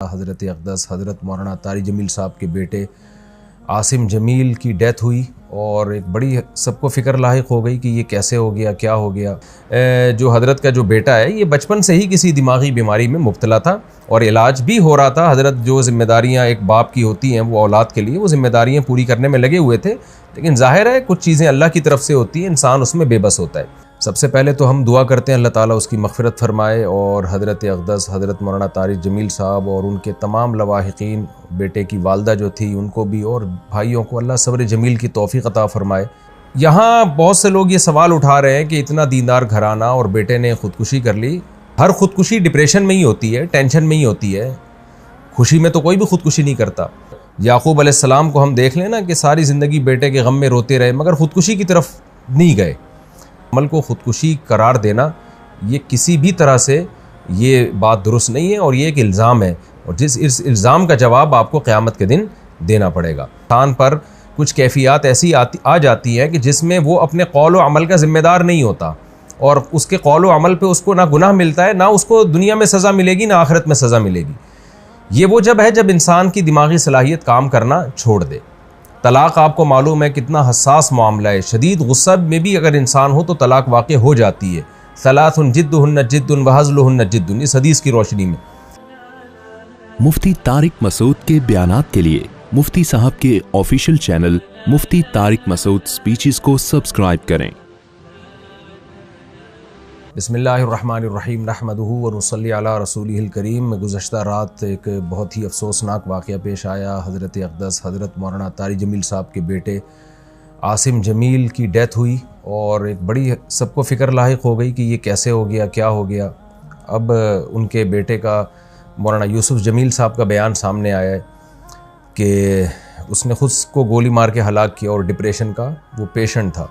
हज़रत अक़दस हज़रत मौलाना तारिक जमील साहब के बेटे आसिम जमील की डेथ हुई और एक बड़ी सबको फ़िक्र लाहिक हो गई कि ये कैसे हो गया, क्या हो गया। जो हज़रत का जो बेटा है ये बचपन से ही किसी दिमागी बीमारी में मुब्तला था और इलाज भी हो रहा था। हज़रत जो ज़िम्मेदारियाँ एक बाप की होती हैं वो औलाद के लिए वो ज़िम्मेदारियाँ पूरी करने में लगे हुए थे, लेकिन ज़ाहिर है कुछ चीज़ें अल्लाह की तरफ से होती हैं, इंसान उसमें बेबस होता है। सबसे पहले तो हम दुआ करते हैं अल्लाह ताला उसकी मग़फ़िरत फ़रमाए और हज़रत अक़दस हज़रत मौलाना तारिक जमील साहब और उनके तमाम लवाहिकीन, बेटे की वालदा जो थी उनको भी और भाइयों को अल्लाह सब्र जमील की तौफ़ीक़ अता फ़रमाए। यहाँ बहुत से लोग ये सवाल उठा रहे हैं कि इतना दीनदार घराना और बेटे ने ख़ुदकुशी कर ली। हर ख़ुदकुशी डिप्रेशन में ही होती है, टेंशन में ही होती है, खुशी में तो कोई भी ख़ुदकुशी नहीं करता। याक़ूब अलैहिस्सलाम को हम देख लें ना कि सारी ज़िंदगी बेटे के गम में रोते रहे मगर ख़ुदकुशी की तरफ नहीं गए। अमल को ख़ुदकुशी करार देना ये किसी भी तरह से ये बात दुरुस्त नहीं है और ये एक इल्ज़ाम है और जिस इस इल्ज़ाम का जवाब आपको क़यामत के दिन देना पड़ेगा। इंसान पर कुछ कैफ़ियत ऐसी आ जाती हैं कि जिसमें वो अपने कौल व अमल का ज़िम्मेदार नहीं होता और उसके कौल व अमल पे उसको ना गुनाह मिलता है, ना उसको दुनिया में सज़ा मिलेगी, ना आखिरत में सज़ा मिलेगी। ये वो जब है जब इंसान की दिमागी सलाहियत काम करना छोड़ दे। तलाक़ आपको मालूम है कितना हसास मामला है, शदीद गुस्सा में भी अगर इंसान हो तो तलाक़ वाक़ हो जाती है। सलासुन जिद्दुहुन्न जिद्दुन व हज़्लुहुन्न जिद्दुन, इस हदीस की रोशनी में। मुफ्ती तारिक मसूद के बयानात के लिए मुफ्ती साहब के ऑफिशियल चैनल मुफ्ती तारिक मसूद स्पीचेस को सब्सक्राइब करें। बिस्मिल्लाहिर्रहमानिर्रहीम नहमदुहु व नुसल्ली अला रसूलिहिल करीम। गुज़श्ता रात एक बहुत ही अफसोसनाक वाक़या पेश आया। हज़रत अक़दस हज़रत मौलाना तारिक जमील साहब के बेटे आसिम जमील की डेथ हुई और एक बड़ी सबको फ़िक्र लाहिक हो गई कि ये कैसे हो गया, क्या हो गया। अब उनके बेटे का मौलाना यूसुफ जमील साहब का बयान सामने आया है कि उसने ख़ुद को गोली मार के हलाक किया और डिप्रेशन का वो पेशेंट था।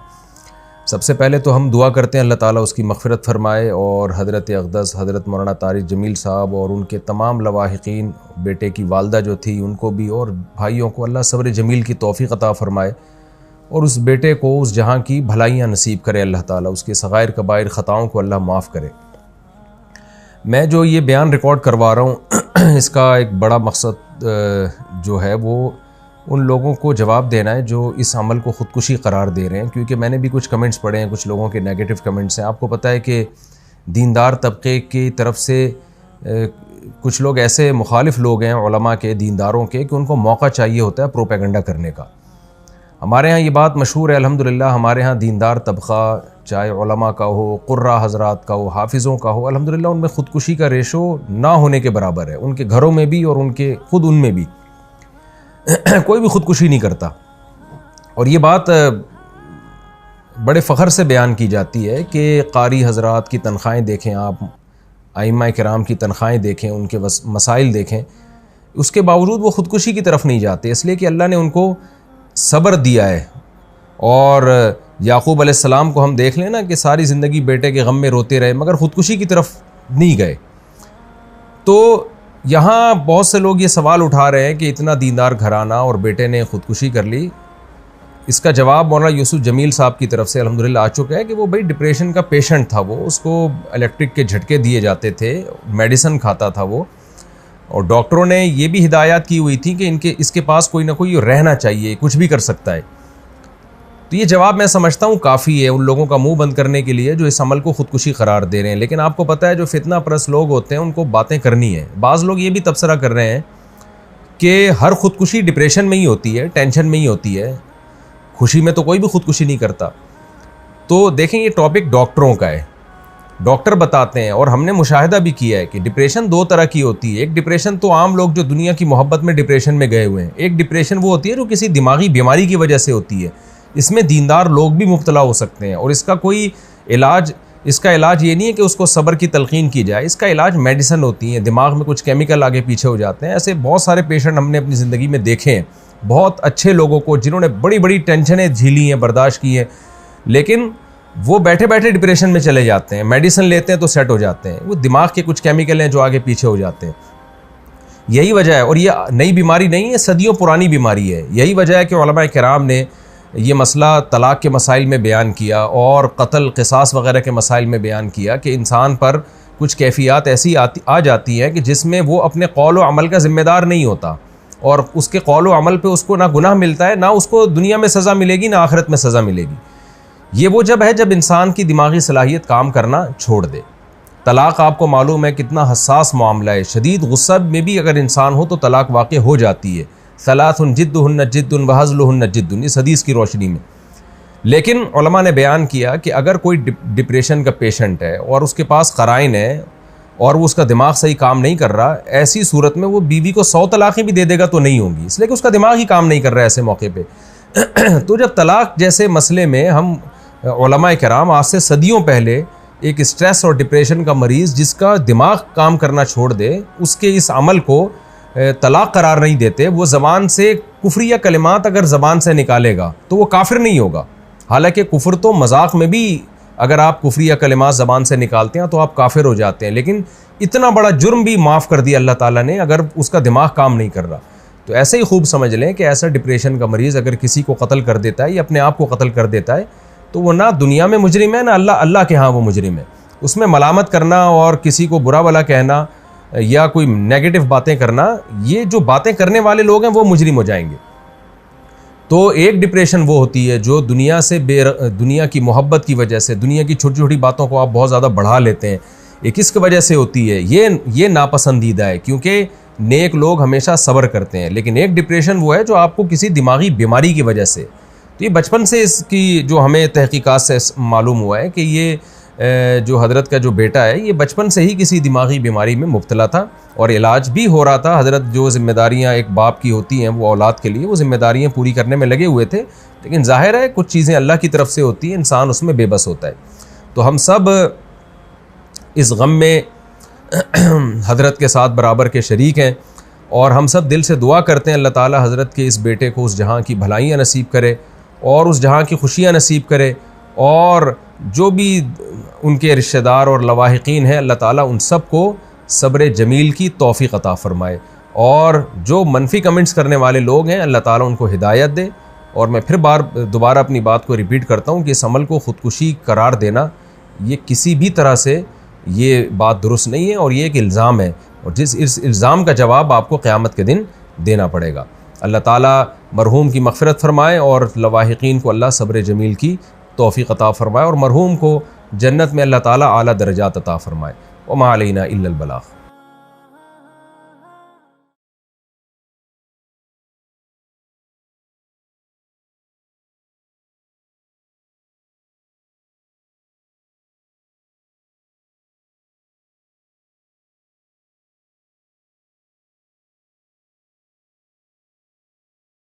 सबसे पहले तो हम दुआ करते हैं अल्लाह ताला उसकी मग़फ़िरत फ़रमाए और हज़रत अक़दस हज़रत मौलाना तारिक जमील साहब और उनके तमाम लवाहिकीन, बेटे की वालदा जो थी उनको भी और भाइयों को अल्लाह सब्र जमील की तौफ़ीक़ अता फ़रमाए और उस बेटे को उस जहाँ की भलाइयाँ नसीब करे अल्लाह ताला, उसके सग़ाइर कबाइर ख़ताओं को अल्लाह माफ़ करे। मैं जो ये बयान रिकॉर्ड करवा रहा हूँ इसका एक बड़ा मकसद जो है वो उन लोगों को जवाब देना है जो इस अमल को ख़ुदकुशी करार दे रहे हैं, क्योंकि मैंने भी कुछ कमेंट्स पढ़े हैं, कुछ लोगों के नेगेटिव कमेंट्स हैं। आपको पता है कि दीनदार तबके की तरफ से कुछ लोग ऐसे मुखालिफ लोग हैं उलमा के, दीनदारों के, कि उनको मौका चाहिए होता है प्रोपेगेंडा करने का। हमारे यहाँ ये बात मशहूर है अल्हम्दुलिल्लाह, हमारे यहाँ दीनदार तबका चाहे उलमा का हो, कुर्रा हज़रात का हो, हाफिज़ों का हो, अल्हम्दुलिल्लाह उनमें ख़ुदकुशी का रेशो ना होने के बराबर है, उनके घरों में भी और उनके ख़ुद उनमें भी कोई भी ख़ुदकुशी नहीं करता। और ये बात बड़े फ़ख्र से बयान की जाती है कि कारी हज़रात की तनख़्वाहें देखें आप, आइम्मा किराम की तनख़्वाहें देखें, उनके मसाइल देखें, उसके बावजूद वो ख़ुदकुशी की तरफ नहीं जाते, इसलिए कि अल्लाह ने उनको सब्र दिया है। और याक़ूब अलैहिस्सलाम को हम देख लें ना कि सारी ज़िंदगी बेटे के गम में रोते रहे मगर ख़ुदकुशी की तरफ नहीं गए। तो यहाँ बहुत से लोग ये सवाल उठा रहे हैं कि इतना दीनदार घराना और बेटे ने ख़ुदकुशी कर ली। इसका जवाब मौलाना यूसुफ जमील साहब की तरफ से अल्हम्दुलिल्लाह आ चुका है कि वो भाई डिप्रेशन का पेशेंट था, वो उसको इलेक्ट्रिक के झटके दिए जाते थे, मेडिसिन खाता था वो, और डॉक्टरों ने ये भी हिदायत की हुई थी कि इसके पास कोई ना कोई रहना चाहिए, कुछ भी कर सकता है। तो ये जवाब मैं समझता हूँ काफ़ी है उन लोगों का मुंह बंद करने के लिए जो इस अमल को ख़ुदकुशी करार दे रहे हैं। लेकिन आपको पता है जो फितना परस्त लोग होते हैं उनको बातें करनी है। बाज़ लोग ये भी तबसरा कर रहे हैं कि हर ख़ुदकुशी डिप्रेशन में ही होती है, टेंशन में ही होती है, खुशी में तो कोई भी ख़ुदकुशी नहीं करता। तो देखें ये टॉपिक डॉक्टरों का है, डॉक्टर बताते हैं और हमने मुशाहिदा भी किया है कि डिप्रेशन दो तरह की होती है। एक डिप्रेशन तो आम लोग जो दुनिया की मोहब्बत में डिप्रेशन में गए हुए हैं, एक डिप्रेशन वो होती है जो किसी दिमागी बीमारी की वजह से होती है। इसमें दीनदार लोग भी मुब्तला हो सकते हैं और इसका कोई इलाज, इसका इलाज ये नहीं है कि उसको सब्र की तलकीन की जाए, इसका इलाज मेडिसिन होती है, दिमाग में कुछ केमिकल आगे पीछे हो जाते हैं। ऐसे बहुत सारे पेशेंट हमने अपनी ज़िंदगी में देखे हैं, बहुत अच्छे लोगों को जिन्होंने बड़ी बड़ी टेंशनें झीली हैं, बर्दाश्त की हैं, लेकिन वो बैठे बैठे डिप्रेशन में चले जाते हैं, मेडिसिन लेते हैं तो सेट हो जाते हैं। वो दिमाग के कुछ केमिकल हैं जो आगे पीछे हो जाते हैं, यही वजह है। और ये नई बीमारी नहीं है, सदियों पुरानी बीमारी है। यही वजह है कि उलमा किराम ने ये मसला तलाक़ के मसाइल में बयान किया और कत्ल क़िसास वग़ैरह के मसाइल में बयान किया कि इंसान पर कुछ कैफियत ऐसी आ जाती हैं कि जिसमें वो अपने कौल व अमल का ज़िम्मेदार नहीं होता, और उसके कौल व अमल पे उसको ना गुनाह मिलता है, ना उसको दुनिया में सज़ा मिलेगी, ना आखिरत में सज़ा मिलेगी। ये वो जब है जब इंसान की दिमागी सलाहियत काम करना छोड़ दे। तलाक़ आपको मालूम है कितना हसास मामला है, शदीद गुस्सा में भी अगर इंसान हो तो तलाक़ वाक़ हो जाती है। सलासुन जिद्दुहुन्न जिद्दुन व हज़्लुहुन्न जिद्दुन, इस हदीस की रोशनी में। लेकिन उलमा ने बयान किया कि अगर कोई डिप्रेशन का पेशेंट है और उसके पास क़राइन है और वो उसका दिमाग सही काम नहीं कर रहा, ऐसी सूरत में वो बीवी को 100 तलाक़ें भी दे देगा तो नहीं होंगी, इसलिए कि उसका दिमाग ही काम नहीं कर रहा है ऐसे मौके पे। तो जब तलाक़ जैसे मसले में हम उलमाए किराम आज से सदियों पहले एक स्ट्रेस और डिप्रेशन का मरीज़ जिसका दिमाग काम करना छोड़ दे, उसके इस अमल को तलाक़ करार नहीं देते। वो ज़बान से कुफ्रिया कलिमात अगर ज़बान से निकालेगा तो वो काफिर नहीं होगा। हालांकि कुफ्र तो मजाक में भी अगर आप कुफ्रिया कलिमात ज़बान से निकालते हैं तो आप काफिर हो जाते हैं, लेकिन इतना बड़ा जुर्म भी माफ़ कर दिया अल्लाह ताला ने अगर उसका दिमाग काम नहीं कर रहा। तो ऐसे ही खूब समझ लें कि ऐसा डिप्रेशन का मरीज़ अगर किसी को कत्ल कर देता है या अपने आप को कत्ल कर देता है तो वो ना दुनिया में मुजरिम है, ना अल्लाह के यहाँ वो मुजरिम है। उसमें मलामत करना और किसी को बुरा भला कहना या कोई नेगेटिव बातें करना, ये जो बातें करने वाले लोग हैं वो मुजरिम हो जाएंगे। तो एक डिप्रेशन वो होती है जो दुनिया से दुनिया की मोहब्बत की वजह से, दुनिया की छोटी छोटी बातों को आप बहुत ज़्यादा बढ़ा लेते हैं, ये किस वजह से होती है? ये नापसंदीदा है, क्योंकि नेक लोग हमेशा सब्र करते हैं। लेकिन एक डिप्रेशन वो है जो आपको किसी दिमागी बीमारी की वजह से, तो ये बचपन से इसकी जो हमें तहकीकात से मालूम हुआ है कि ये जो हज़रत का जो बेटा है ये बचपन से ही किसी दिमागी बीमारी में मुब्तला था और इलाज भी हो रहा था। हज़रत जो ज़िम्मेदारियाँ एक बाप की होती हैं वो औलाद के लिए वो ज़िम्मेदारियाँ पूरी करने में लगे हुए थे, लेकिन ज़ाहिर है कुछ चीज़ें अल्लाह की तरफ से होती हैं, इंसान उसमें बेबस होता है। तो हम सब इस गम में हज़रत के साथ बराबर के शरीक हैं और हम सब दिल से दुआ करते हैं अल्लाह ताला हज़रत के इस बेटे को उस जहाँ की भलाइयाँ नसीब करे और उस जहाँ की खुशियाँ नसीब करे, और जो भी उनके रिश्तेदार और लवाहिकीन हैं अल्लाह ताला उन सब को सब्र जमील की तौफ़ीक़ अता फ़रमाए, और जो मनफी कमेंट्स करने वाले लोग हैं अल्लाह ताला उनको हिदायत दे। और मैं फिर दोबारा अपनी बात को रिपीट करता हूँ कि इस अमल को ख़ुदकुशी करार देना ये किसी भी तरह से ये बात दुरुस्त नहीं है और ये एक इल्ज़ाम है, और इस इल्ज़ाम का जवाब आपको क़यामत के दिन देना पड़ेगा। अल्लाह ताला मरहूम की मग़फ़िरत फ़रमाए और लवाहिकीन को अल्लाह सब्र जमील की तौफ़ीक़ अता फ़रमाए और मरहूम को जन्नत में अल्लाह ताला आला दर्जात अता फ़रमाए। व मा अलैना इल्लल बलाग़।